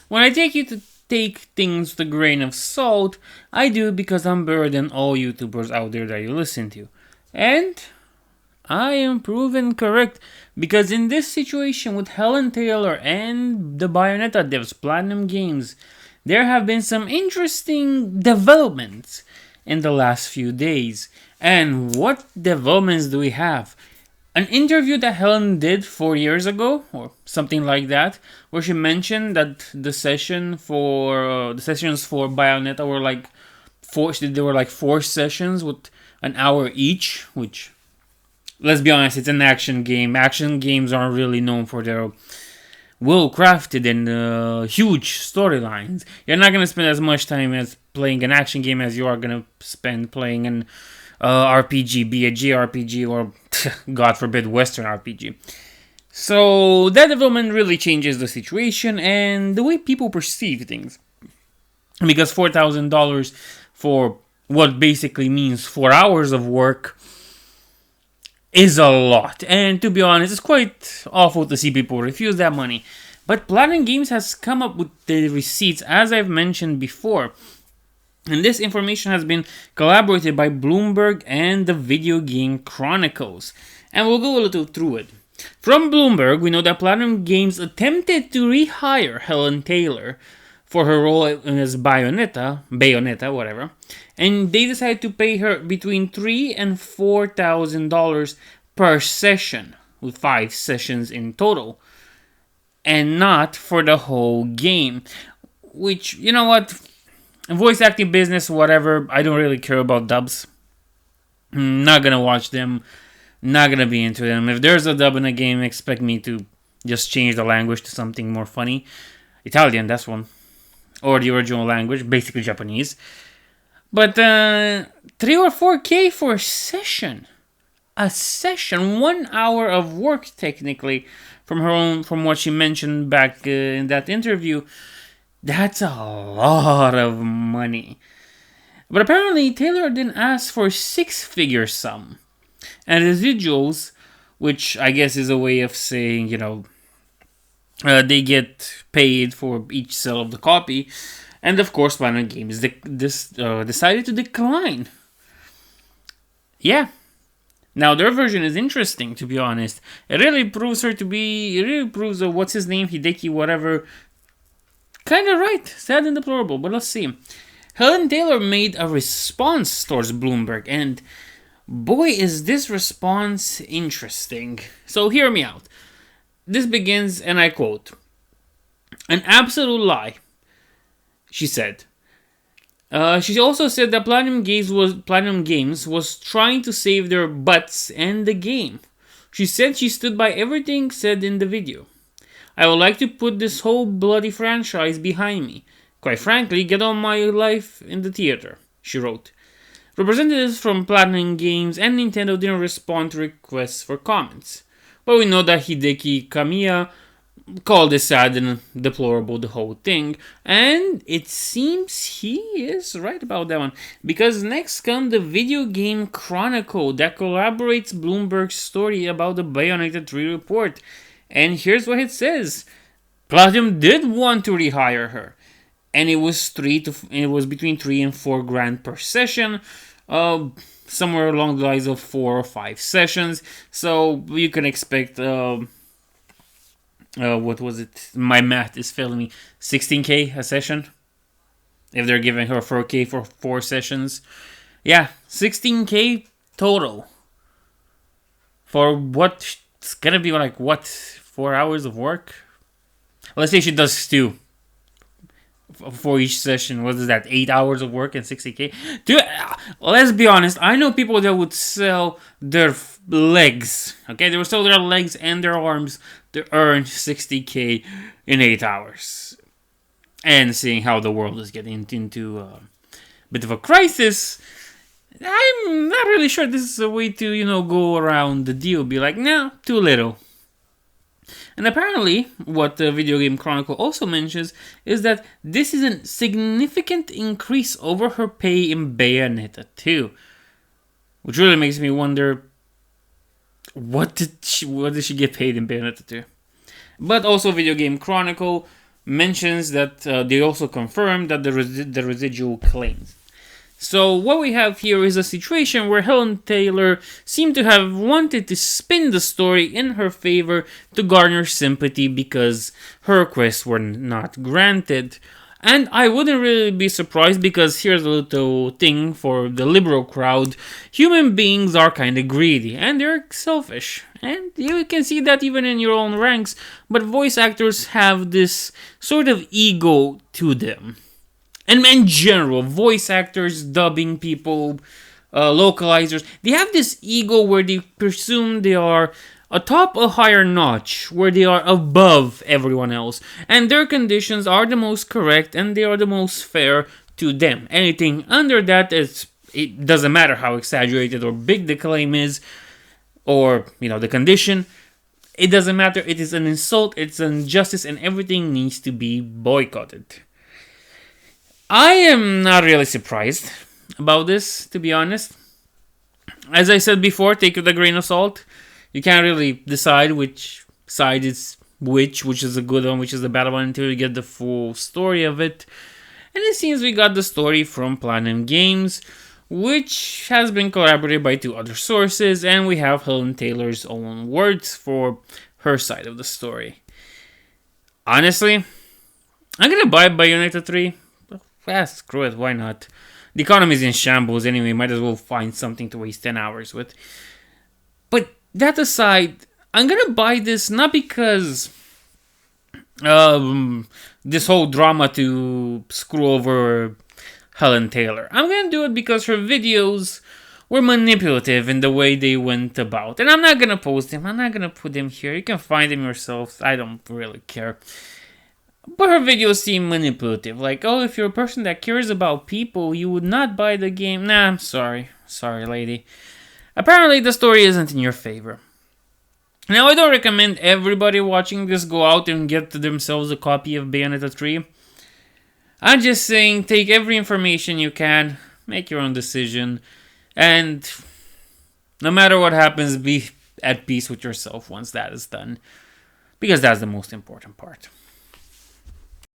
When I take you to take things with a grain of salt, I do because I'm better than all YouTubers out there that you listen to. And I am proven correct because in this situation with Hellen Taylor and the Bayonetta devs, Platinum Games, there have been some interesting developments in the last few days. And what developments do we have? An interview that Helen did 4 years ago, or something like that, where she mentioned that the sessions for Bayonetta were like four. There were like 4 sessions with an hour each, which, let's be honest, it's an action game. Action games aren't really known for their well crafted and huge storylines. You're not gonna spend as much time as playing an action game as you are gonna spend playing an RPG, be a JRPG or, God forbid, Western RPG. So that development really changes the situation and the way people perceive things. Because $4,000 for what basically means 4 hours of work is a lot. And to be honest, it's quite awful to see people refuse that money. But Platinum Games has come up with the receipts, as I've mentioned before. And this information has been collaborated by Bloomberg and the Video Game Chronicles. And we'll go a little through it. From Bloomberg, we know that Platinum Games attempted to rehire Hellen Taylor for her role as Bayonetta, whatever. And they decided to pay her between $3,000 and $4,000 per session, with 5 sessions in total. And not for the whole game. Which, you know what? Voice acting business, whatever. I don't really care about dubs. Not gonna watch them. Not gonna be into them. If there's a dub in a game, expect me to just change the language to something more funny. Italian, that's one. Or the original language, basically Japanese. But 3 or 4K for a session. A session, 1 hour of work technically, from what she mentioned back in that interview. That's a lot of money. But apparently Taylor didn't ask for a 6-figure sum. And residuals, which I guess is a way of saying, they get paid for each sale of the copy. And of course, Platinum Games decided to decline. Yeah. Now, their version is interesting, to be honest. It really proves what's his name, Hideki, whatever. Kind of right. Sad and deplorable, but let's see. Hellen Taylor made a response towards Bloomberg, and boy, is this response interesting. So hear me out. This begins, and I quote, "An absolute lie," she said. She also said that Platinum Games was trying to save their butts and the game. She said she stood by everything said in the video. "I would like to put this whole bloody franchise behind me. Quite frankly, get on my life in the theater," she wrote. Representatives from Platinum Games and Nintendo didn't respond to requests for comments. But we know that Hideki Kamiya called it sad and deplorable, the whole thing. And it seems he is right about that one. Because next comes the Video Game Chronicle that collaborates Bloomberg's story about the Bayonetta 3 report. And here's what it says. Platinum did want to rehire her. And it was between 3 and 4 grand per session. Somewhere along the lines of 4 or 5 sessions. So you can expect what was it? My math is failing me. 16K a session. If they're giving her 4K for 4 sessions. Yeah, 16K total. For what? It's gonna be like, what? 4 hours of work? Let's say she does 2 for each session. What is that? 8 hours of work and 60K? Dude, let's be honest. I know people that would sell their legs. Okay, they would sell their legs and their arms to earn 60K in 8 hours. And seeing how the world is getting into a bit of a crisis, I'm not really sure this is a way to, go around the deal. Be like, no, too little. And apparently, what the Video Game Chronicle also mentions is that this is a significant increase over her pay in Bayonetta 2. Which really makes me wonder, what did she get paid in Bayonetta 2? But also Video Game Chronicle mentions that they also confirm that the residual claims. So what we have here is a situation where Helen Taylor seemed to have wanted to spin the story in her favor to garner sympathy because her requests were not granted. And I wouldn't really be surprised because here's a little thing for the liberal crowd. Human beings are kind of greedy and they're selfish. And you can see that even in your own ranks. But voice actors have this sort of ego to them. And in general, voice actors, dubbing people, localizers, they have this ego where they presume they are atop a higher notch, where they are above everyone else, and their conditions are the most correct and they are the most fair to them. Anything under that, it doesn't matter how exaggerated or big the claim is, or the condition. It doesn't matter. It is an insult. It's an injustice, and everything needs to be boycotted. I am not really surprised about this, to be honest. As I said before, take it with a grain of salt. You can't really decide which side is which is a good one, which is the bad one, until you get the full story of it. And it seems we got the story from Platinum Games, which has been corroborated by 2 other sources, and we have Helen Taylor's own words for her side of the story. Honestly, I'm gonna buy Bayonetta 3. Yeah, screw it, why not? The economy is in shambles anyway, might as well find something to waste 10 hours with. But that aside, I'm gonna buy this not because this whole drama to screw over Helen Taylor. I'm gonna do it because her videos were manipulative in the way they went about. And I'm not gonna post them, I'm not gonna put them here. You can find them yourselves, I don't really care. But her videos seem manipulative. Like, oh, if you're a person that cares about people, you would not buy the game. Nah, I'm sorry. Sorry, lady. Apparently, the story isn't in your favor. Now, I don't recommend everybody watching this go out and get themselves a copy of Bayonetta 3. I'm just saying, take every information you can, make your own decision, and no matter what happens, be at peace with yourself once that is done. Because that's the most important part.